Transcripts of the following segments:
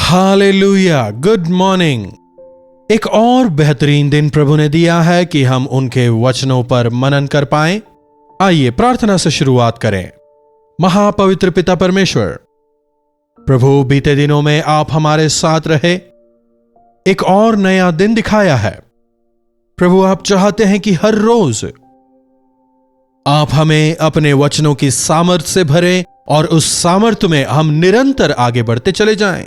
Hallelujah, good morning. एक और बेहतरीन दिन प्रभु ने दिया है कि हम उनके वचनों पर मनन कर पाएं। आइए प्रार्थना से शुरुआत करें। महापवित्र पिता परमेश्वर, प्रभु बीते दिनों में आप हमारे साथ रहे, एक और नया दिन दिखाया है। प्रभु आप चाहते हैं कि हर रोज आप हमें अपने वचनों की सामर्थ्य से भरें और उस सामर्थ्य में हम निरंतर आगे बढ़ते चले जाएं।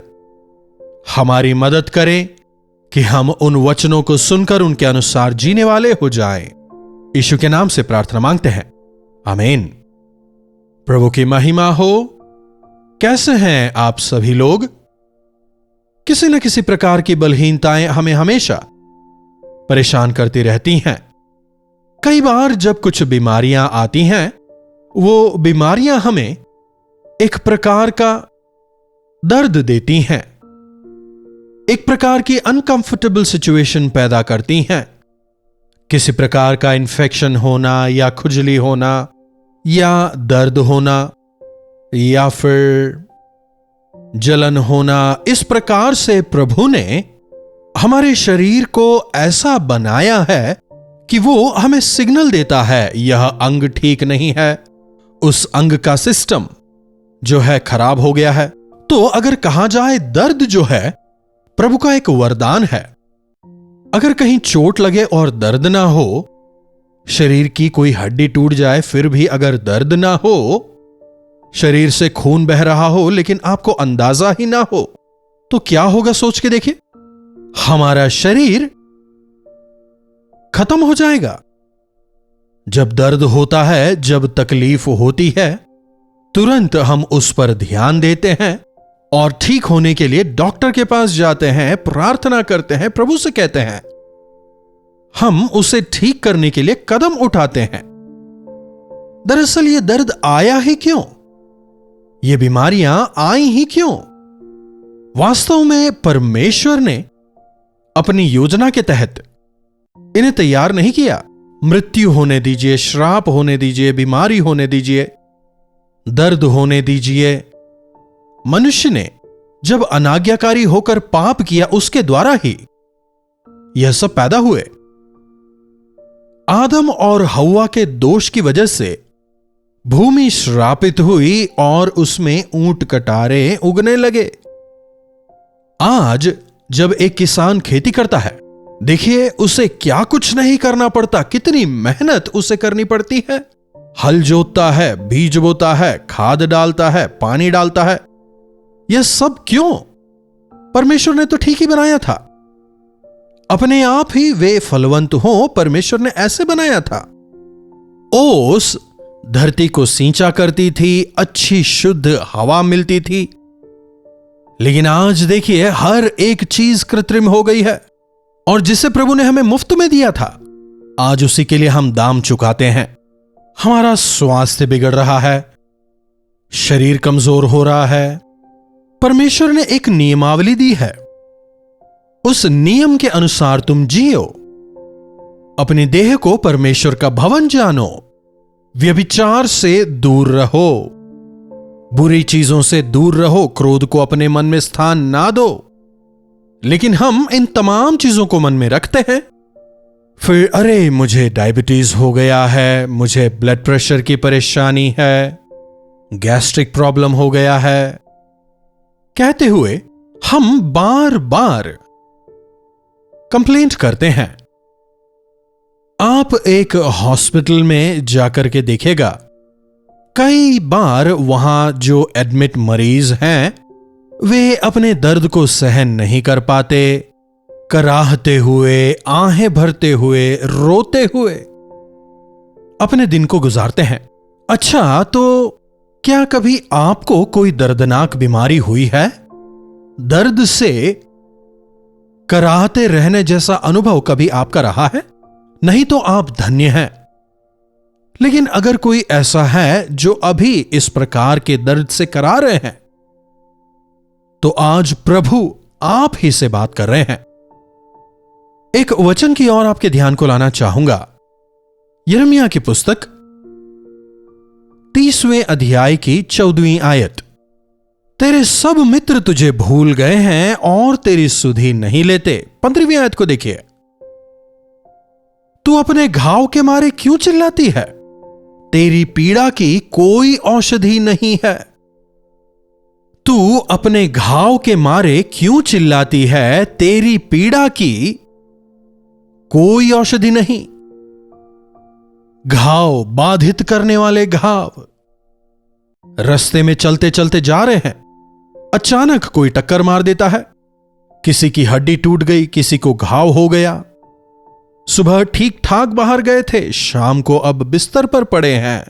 हमारी मदद करें कि हम उन वचनों को सुनकर उनके अनुसार जीने वाले हो जाएं। यीशु के नाम से प्रार्थना मांगते हैं, आमीन। प्रभु की महिमा हो। कैसे हैं आप सभी लोग? किसी न किसी प्रकार की बलहीनताएं हमें हमेशा परेशान करती रहती हैं। कई बार जब कुछ बीमारियां आती हैं, वो बीमारियां हमें एक प्रकार का दर्द देती हैं, एक प्रकार की अनकंफर्टेबल सिचुएशन पैदा करती हैं। किसी प्रकार का इन्फेक्शन होना या खुजली होना या दर्द होना या फिर जलन होना, इस प्रकार से प्रभु ने हमारे शरीर को ऐसा बनाया है कि वो हमें सिग्नल देता है यह अंग ठीक नहीं है, उस अंग का सिस्टम जो है खराब हो गया है। तो अगर कहा जाए, दर्द जो है प्रभु का एक वरदान है। अगर कहीं चोट लगे और दर्द ना हो, शरीर की कोई हड्डी टूट जाए फिर भी अगर दर्द ना हो, शरीर से खून बह रहा हो लेकिन आपको अंदाजा ही ना हो, तो क्या होगा सोच के देखिए। हमारा शरीर खत्म हो जाएगा। जब दर्द होता है, जब तकलीफ होती है, तुरंत हम उस पर ध्यान देते हैं और ठीक होने के लिए डॉक्टर के पास जाते हैं, प्रार्थना करते हैं, प्रभु से कहते हैं, हम उसे ठीक करने के लिए कदम उठाते हैं। दरअसल ये दर्द आया ही क्यों? ये बीमारियां आई ही क्यों? वास्तव में परमेश्वर ने अपनी योजना के तहत इन्हें तैयार नहीं किया। मृत्यु होने दीजिए, श्राप होने दीजिए, बीमारी होने दीजिए, दर्द होने दीजिए। मनुष्य ने जब अनाज्ञाकारी होकर पाप किया, उसके द्वारा ही यह सब पैदा हुए। आदम और हव्वा के दोष की वजह से भूमि श्रापित हुई और उसमें ऊंट कटारे उगने लगे। आज जब एक किसान खेती करता है, देखिए उसे क्या कुछ नहीं करना पड़ता, कितनी मेहनत उसे करनी पड़ती है। हल जोतता है, बीज बोता है, खाद डालता है, पानी डालता है। यह सब क्यों? परमेश्वर ने तो ठीक ही बनाया था। अपने आप ही वे फलवंत हो, परमेश्वर ने ऐसे बनाया था। ओस धरती को सिंचा करती थी, अच्छी शुद्ध हवा मिलती थी। लेकिन आज देखिए हर एक चीज कृत्रिम हो गई है, और जिसे प्रभु ने हमें मुफ्त में दिया था, आज उसी के लिए हम दाम चुकाते हैं। हमारा स्वास्थ्य बिगड़ रहा है, शरीर कमजोर हो रहा है। परमेश्वर ने एक नियमावली दी है, उस नियम के अनुसार तुम जियो। अपने देह को परमेश्वर का भवन जानो। व्यभिचार से दूर रहो, बुरी चीजों से दूर रहो, क्रोध को अपने मन में स्थान ना दो। लेकिन हम इन तमाम चीजों को मन में रखते हैं। फिर अरे मुझे डायबिटीज हो गया है, मुझे ब्लड प्रेशर की परेशानी है, गैस्ट्रिक प्रॉब्लम हो गया है, कहते हुए हम बार बार कंप्लेंट करते हैं। आप एक हॉस्पिटल में जाकर के देखिएगा, कई बार वहां जो एडमिट मरीज हैं, वे अपने दर्द को सहन नहीं कर पाते, कराहते हुए, आहें भरते हुए, रोते हुए अपने दिन को गुजारते हैं। अच्छा, तो क्या कभी आपको कोई दर्दनाक बीमारी हुई है? दर्द से कराहते रहने जैसा अनुभव कभी आपका रहा है? नहीं तो आप धन्य हैं। लेकिन अगर कोई ऐसा है जो अभी इस प्रकार के दर्द से करा रहे हैं, तो आज प्रभु आप ही से बात कर रहे हैं। एक वचन की ओर आपके ध्यान को लाना चाहूंगा। यिर्मयाह की पुस्तक 30वें अध्याय की 14वीं आयत। तेरे सब मित्र तुझे भूल गए हैं और तेरी सुधि नहीं लेते। 15वीं आयत को देखिए। तू अपने घाव के मारे क्यों चिल्लाती है? तेरी पीड़ा की कोई औषधि नहीं है। तू अपने घाव के मारे क्यों चिल्लाती है? तेरी पीड़ा की कोई औषधि नहीं। घाव, बाधित करने वाले घाव। रास्ते में चलते चलते जा रहे हैं, अचानक कोई टक्कर मार देता है, किसी की हड्डी टूट गई, किसी को घाव हो गया। सुबह ठीक ठाक बाहर गए थे, शाम को अब बिस्तर पर पड़े हैं।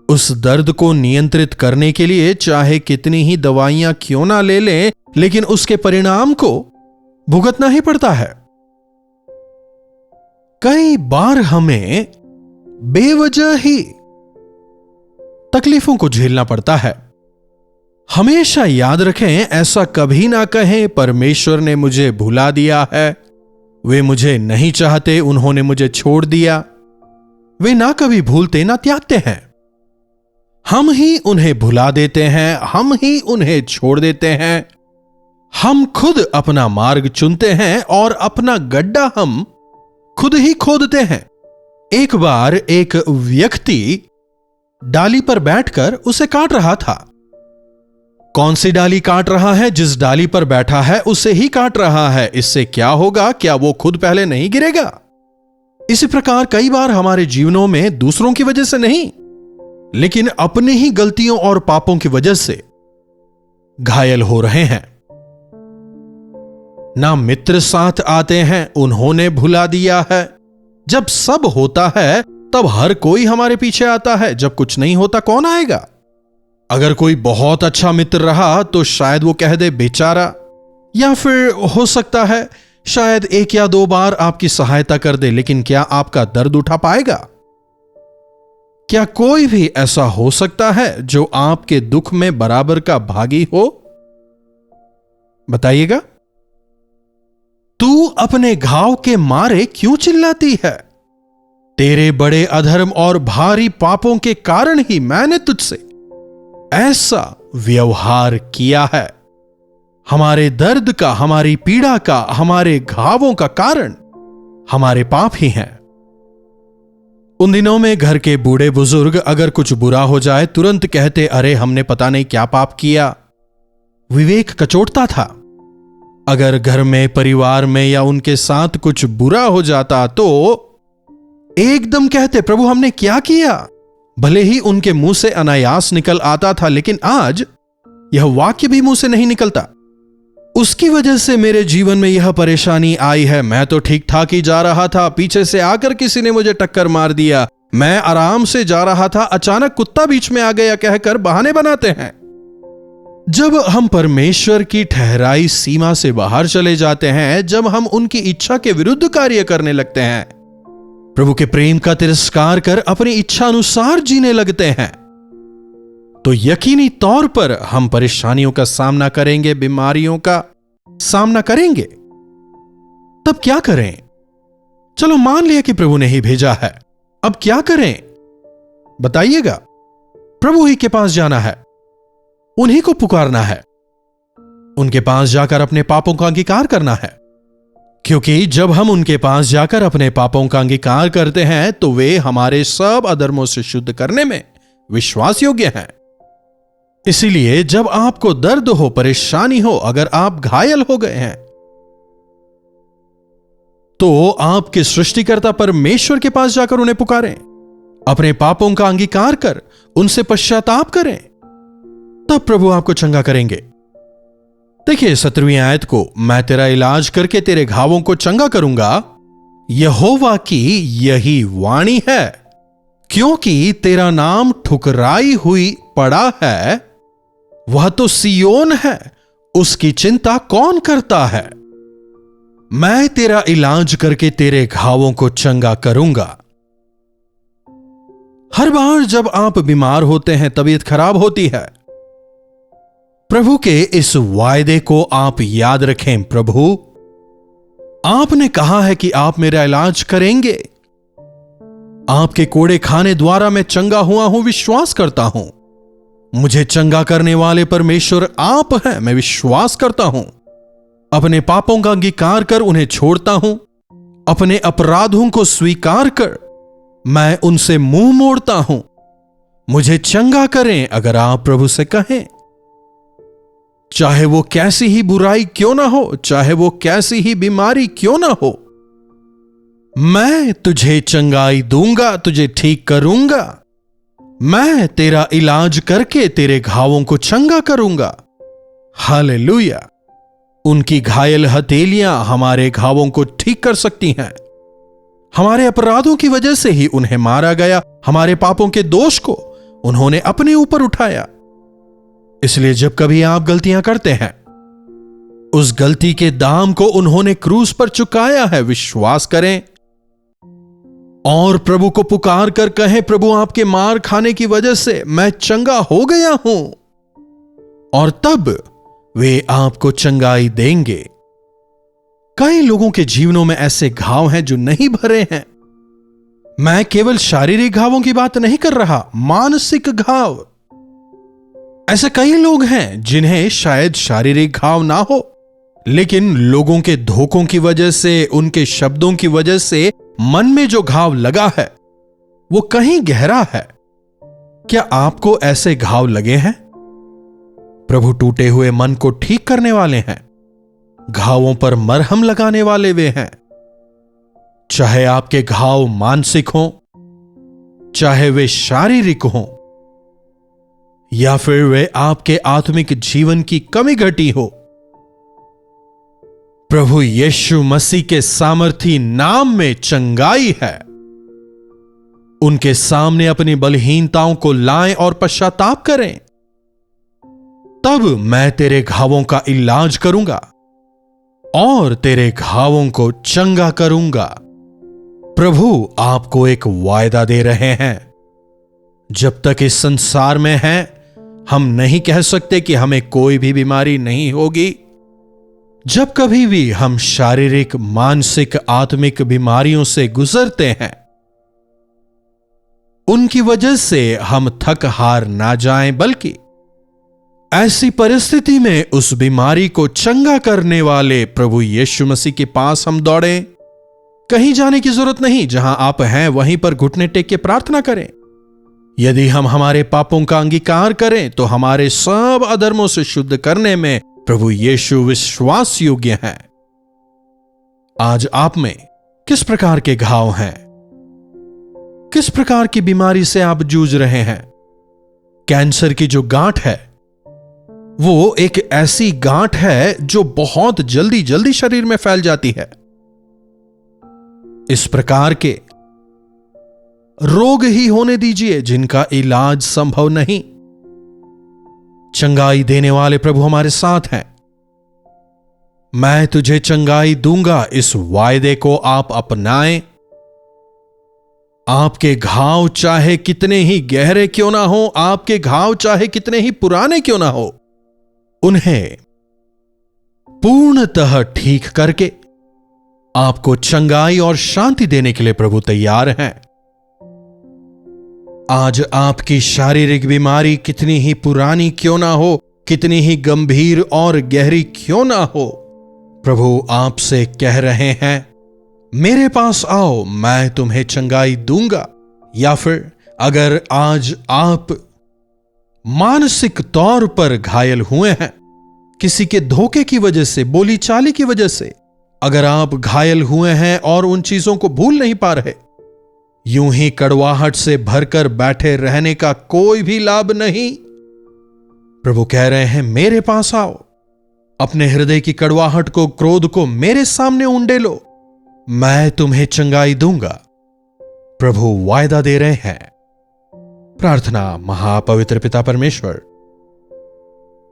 उस दर्द को नियंत्रित करने के लिए चाहे कितनी ही दवाइयां क्यों ना ले लें, लेकिन उसके परिणाम को भुगतना ही पड़ता है। कई बार हमें बेवजह ही तकलीफों को झेलना पड़ता है। हमेशा याद रखें, ऐसा कभी ना कहें परमेश्वर ने मुझे भुला दिया है, वे मुझे नहीं चाहते, उन्होंने मुझे छोड़ दिया। वे ना कभी भूलते ना त्यागते हैं। हम ही उन्हें भुला देते हैं, हम ही उन्हें छोड़ देते हैं। हम खुद अपना मार्ग चुनते हैं और अपना गड्ढा हम खुद ही खोदते हैं। एक बार एक व्यक्ति डाली पर बैठकर उसे काट रहा था। कौन सी डाली काट रहा है? जिस डाली पर बैठा है उसे ही काट रहा है। इससे क्या होगा? क्या वो खुद पहले नहीं गिरेगा? इसी प्रकार कई बार हमारे जीवनों में दूसरों की वजह से नहीं, लेकिन अपनी ही गलतियों और पापों की वजह से घायल हो रहे हैं। ना मित्र साथ आते हैं, उन्होंने भुला दिया है। जब सब होता है तब हर कोई हमारे पीछे आता है, जब कुछ नहीं होता कौन आएगा? अगर कोई बहुत अच्छा मित्र रहा तो शायद वो कह दे बेचारा, या फिर हो सकता है शायद 1 या 2 बार आपकी सहायता कर दे, लेकिन क्या आपका दर्द उठा पाएगा? क्या कोई भी ऐसा हो सकता है जो आपके दुख में बराबर का भागी हो? बताइएगा। तू अपने घाव के मारे क्यों चिल्लाती है? तेरे बड़े अधर्म और भारी पापों के कारण ही मैंने तुझसे ऐसा व्यवहार किया है। हमारे दर्द का, हमारी पीड़ा का, हमारे घावों का कारण हमारे पाप ही हैं। उन दिनों में घर के बूढ़े बुजुर्ग अगर कुछ बुरा हो जाए तुरंत कहते, अरे हमने पता नहीं क्या पाप किया। विवेक कचोटता था। अगर घर में, परिवार में या उनके साथ कुछ बुरा हो जाता तो एकदम कहते, प्रभु हमने क्या किया? भले ही उनके मुंह से अनायास निकल आता था, लेकिन आज यह वाक्य भी मुंह से नहीं निकलता। उसकी वजह से मेरे जीवन में यह परेशानी आई है। मैं तो ठीक ठाक ही जा रहा था, पीछे से आकर किसी ने मुझे टक्कर मार दिया। मैं आराम से जा रहा था, अचानक कुत्ता बीच में आ गया, कहकर बहाने बनाते हैं। जब हम परमेश्वर की ठहराई सीमा से बाहर चले जाते हैं, जब हम उनकी इच्छा के विरुद्ध कार्य करने लगते हैं, प्रभु के प्रेम का तिरस्कार कर अपनी इच्छा अनुसार जीने लगते हैं, तो यकीनी तौर पर हम परेशानियों का सामना करेंगे, बीमारियों का सामना करेंगे। तब क्या करें? चलो मान लिया कि प्रभु ने ही भेजा है, अब क्या करें बताइएगा। प्रभु ही के पास जाना है, उन्हीं को पुकारना है, उनके पास जाकर अपने पापों का अंगीकार करना है, क्योंकि जब हम उनके पास जाकर अपने पापों का अंगीकार करते हैं तो वे हमारे सब अधर्मों से शुद्ध करने में विश्वास योग्य हैं। इसीलिए जब आपको दर्द हो, परेशानी हो, अगर आप घायल हो गए हैं, तो आपके सृष्टिकर्ता परमेश्वर के पास जाकर उन्हें पुकारें, अपने पापों का अंगीकार कर उनसे पश्चाताप करें, तब प्रभु आपको चंगा करेंगे। देखिए 17वीं आयत को, मैं तेरा इलाज करके तेरे घावों को चंगा करूंगा, यहोवा की यही वाणी है, क्योंकि तेरा नाम ठुकराई हुई पड़ा है, वह तो सियोन है, उसकी चिंता कौन करता है? मैं तेरा इलाज करके तेरे घावों को चंगा करूंगा। हर बार जब आप बीमार होते हैं, तबीयत खराब होती है, प्रभु के इस वायदे को आप याद रखें। प्रभु, आपने कहा है कि आप मेरा इलाज करेंगे। आपके कोड़े खाने द्वारा मैं चंगा हुआ हूं, विश्वास करता हूं। मुझे चंगा करने वाले परमेश्वर आप हैं, मैं विश्वास करता हूं। अपने पापों का अंगीकार कर उन्हें छोड़ता हूं। अपने अपराधों को स्वीकार कर मैं उनसे मुंह मोड़ता हूं। मुझे चंगा करें अगर आप प्रभु से कहें। चाहे वो कैसी ही बुराई क्यों ना हो, चाहे वो कैसी ही बीमारी क्यों ना हो, मैं तुझे चंगाई दूंगा, तुझे ठीक करूंगा। मैं तेरा इलाज करके तेरे घावों को चंगा करूंगा। हालेलुया। उनकी घायल हथेलियां हमारे घावों को ठीक कर सकती हैं। हमारे अपराधों की वजह से ही उन्हें मारा गया। हमारे पापों के दोष को उन्होंने अपने ऊपर उठाया। इसलिए जब कभी आप गलतियां करते हैं, उस गलती के दाम को उन्होंने क्रूस पर चुकाया है। विश्वास करें और प्रभु को पुकार कर कहें, प्रभु आपके मार खाने की वजह से मैं चंगा हो गया हूं। और तब वे आपको चंगाई देंगे। कई लोगों के जीवनों में ऐसे घाव हैं जो नहीं भरे हैं। मैं केवल शारीरिक घावों की बात नहीं कर रहा, मानसिक घाव। ऐसे कई लोग हैं जिन्हें शायद शारीरिक घाव ना हो, लेकिन लोगों के धोखों की वजह से, उनके शब्दों की वजह से मन में जो घाव लगा है वो कहीं गहरा है। क्या आपको ऐसे घाव लगे हैं? प्रभु टूटे हुए मन को ठीक करने वाले हैं। घावों पर मरहम लगाने वाले वे हैं। चाहे आपके घाव मानसिक हों, चाहे वे शारीरिक हों, या फिर वे आपके आत्मिक जीवन की कमी घटी हो, प्रभु यीशु मसीह के सामर्थी नाम में चंगाई है। उनके सामने अपनी बलहीनताओं को लाएं और पश्चाताप करें। तब मैं तेरे घावों का इलाज करूंगा और तेरे घावों को चंगा करूंगा। प्रभु आपको एक वायदा दे रहे हैं। जब तक इस संसार में हैं, हम नहीं कह सकते कि हमें कोई भी बीमारी नहीं होगी। जब कभी भी हम शारीरिक, मानसिक, आत्मिक बीमारियों से गुजरते हैं, उनकी वजह से हम थक हार ना जाएं, बल्कि ऐसी परिस्थिति में उस बीमारी को चंगा करने वाले प्रभु यीशु मसीह के पास हम दौड़ें। कहीं जाने की जरूरत नहीं, जहां आप हैं वहीं पर घुटने टेक के प्रार्थना करें। यदि हम हमारे पापों का अंगीकार करें तो हमारे सब अधर्मों से शुद्ध करने में प्रभु यीशु विश्वास योग्य हैं। आज आप में किस प्रकार के घाव हैं? किस प्रकार की बीमारी से आप जूझ रहे हैं? कैंसर की जो गांठ है, वो एक ऐसी गांठ है जो बहुत जल्दी जल्दी शरीर में फैल जाती है। इस प्रकार के रोग ही होने दीजिए जिनका इलाज संभव नहीं। चंगाई देने वाले प्रभु हमारे साथ हैं। मैं तुझे चंगाई दूंगा, इस वायदे को आप अपनाएं। आपके घाव चाहे कितने ही गहरे क्यों ना हो, आपके घाव चाहे कितने ही पुराने क्यों ना हो, उन्हें पूर्णतः ठीक करके आपको चंगाई और शांति देने के लिए प्रभु तैयार हैं। आज आपकी शारीरिक बीमारी कितनी ही पुरानी क्यों ना हो, कितनी ही गंभीर और गहरी क्यों ना हो, प्रभु आपसे कह रहे हैं, मेरे पास आओ, मैं तुम्हें चंगाई दूंगा। या फिर अगर आज आप मानसिक तौर पर घायल हुए हैं, किसी के धोखे की वजह से, बोली चाली की वजह से, अगर आप घायल हुए हैं और उन चीजों को भूल नहीं पा रहे, यूं ही कड़वाहट से भरकर बैठे रहने का कोई भी लाभ नहीं। प्रभु कह रहे हैं, मेरे पास आओ, अपने हृदय की कड़वाहट को, क्रोध को मेरे सामने उंडे लो, मैं तुम्हें चंगाई दूंगा। प्रभु वायदा दे रहे हैं। प्रार्थना। महापवित्र पिता परमेश्वर,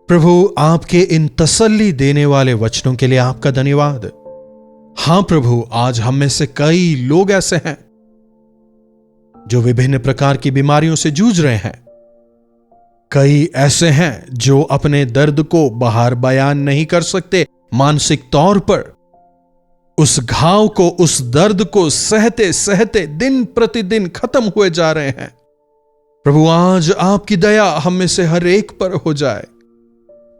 प्रभु आपके इन तसल्ली देने वाले वचनों के लिए आपका धन्यवाद। हां प्रभु, आज हम में से कई लोग ऐसे हैं जो विभिन्न प्रकार की बीमारियों से जूझ रहे हैं। कई ऐसे हैं जो अपने दर्द को बाहर बयान नहीं कर सकते, मानसिक तौर पर उस घाव को, उस दर्द को सहते सहते दिन प्रतिदिन खत्म हुए जा रहे हैं। प्रभु आज आपकी दया हम में से हर एक पर हो जाए।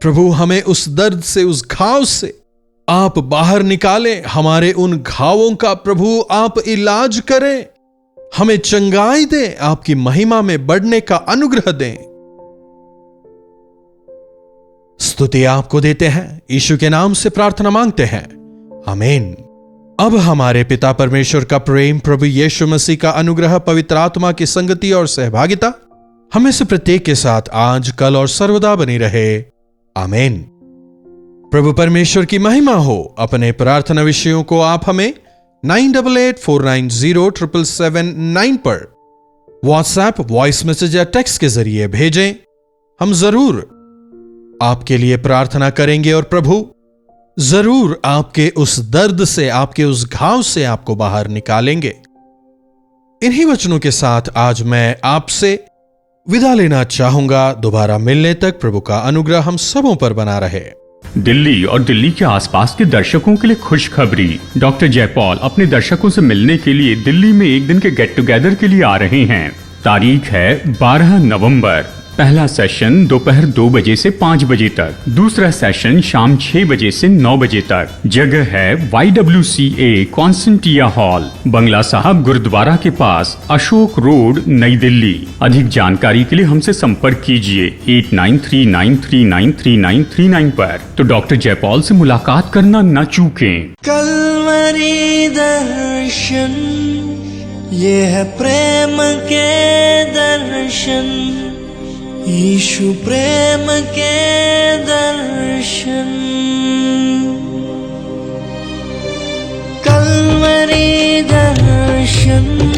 प्रभु हमें उस दर्द से, उस घाव से आप बाहर निकालें। हमारे उन घावों का प्रभु आप इलाज करें, हमें चंगाई दें, आपकी महिमा में बढ़ने का अनुग्रह दें। स्तुति आपको देते हैं, यीशु के नाम से प्रार्थना मांगते हैं, आमीन। अब हमारे पिता परमेश्वर का प्रेम, प्रभु यीशु मसीह का अनुग्रह, पवित्र आत्मा की संगति और सहभागिता हमें से प्रत्येक के साथ आज, कल और सर्वदा बनी रहे, आमीन। प्रभु परमेश्वर की महिमा हो। अपने प्रार्थना विषयों को आप हमें 9884907779 पर व्हाट्सएप, वॉइस मैसेज या टेक्स्ट के जरिए भेजें। हम जरूर आपके लिए प्रार्थना करेंगे और प्रभु जरूर आपके उस दर्द से, आपके उस घाव से आपको बाहर निकालेंगे। इन्हीं वचनों के साथ आज मैं आपसे विदा लेना चाहूंगा। दोबारा मिलने तक प्रभु का अनुग्रह हम सबों पर बना रहे। दिल्ली और दिल्ली के आसपास के दर्शकों के लिए खुशखबरी। डॉक्टर जयपॉल अपने दर्शकों से मिलने के लिए दिल्ली में एक दिन के गेट टुगेदर के लिए आ रहे हैं। तारीख है 12 नवंबर। पहला सेशन दोपहर 2 बजे से 5 बजे तक, दूसरा सेशन शाम 6 बजे से 9 बजे तक। जगह है YWCA कॉन्सेंटिया हॉल, बंगला साहब गुरुद्वारा के पास, अशोक रोड, नई दिल्ली। अधिक जानकारी के लिए हमसे संपर्क कीजिए 8939393939 पर। तो डॉक्टर जयपॉल से मुलाकात करना न चूकें। कलवरी दर्शन, ये है प्रेम के दर्शन, यीशु प्रेम के दर्शन। कलवरी दर्शन,